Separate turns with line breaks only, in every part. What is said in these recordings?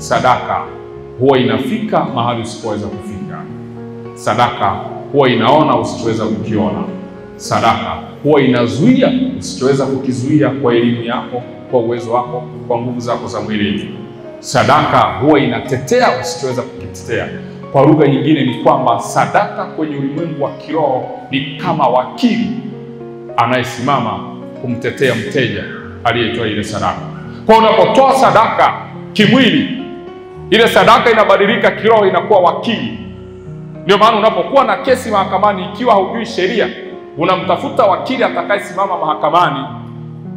sadaka huwa inafika mahali usipoweza kufika. Sadaka huwa inaona usichoweza kukiona. Sadaka huwa inazuia usichoweza kukizuia kwa elimu yako, kwa uwezo wako, kwa nguvu zako za mwili. Sadaka huwa inatetea usichoweza kukitetea. Kwa lugha nyingine ni kwamba sadaka kwenye ulimwengu wa kiroho ni kama wakili anayesimama kumtetea mteja aliyetoa ile sadaka. Kwa unapotoa sadaka kimwili, ile sadaka inabadilika kiroho, inakuwa wakili. Ndio maana unapokuwa na kesi mahakamani, ikiwa haujui sheria, unamtafuta wakili atakayesimama mahakamani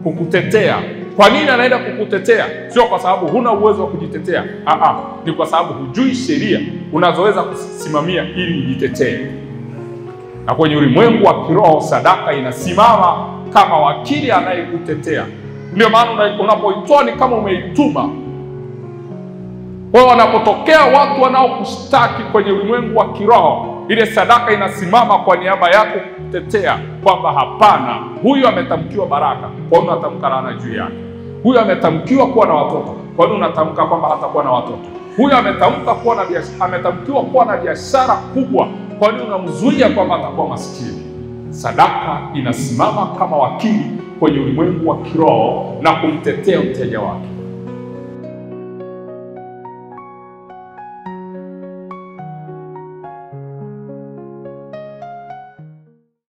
kukutetea. Kwa nini anaenda kukutetea? Sio kwa sababu huna uwezo wa kujitetea. Ni kwa sababu hujui sheria unazoweza kusimamia ili ujitetee. Na kwenye ulimwengu wa kiroho, sadaka inasimama kama wakili anayekutetea. Ndio maana unapoitoa ni kama umeituma. Kwa wanapotokea watu wanaokushtaki kwenye ulimwengu wa kiroho, ile sadaka inasimama kwa niaba yako kutetea kwamba hapana, huyu ametamkiwa baraka, kwa nini unatamka laana juu yake? Huyu ametamkiwa kuwa na watoto, kwa nini unatamka kwamba hatakuwa na watoto? Huyu ametamkiwa kuwa na biashara kubwa, kwa nini unamzuia kwamba atakuwa maskini? Sadaka inasimama kama wakili kwenye ulimwengu wa kiroho na kumtetea mteja wake.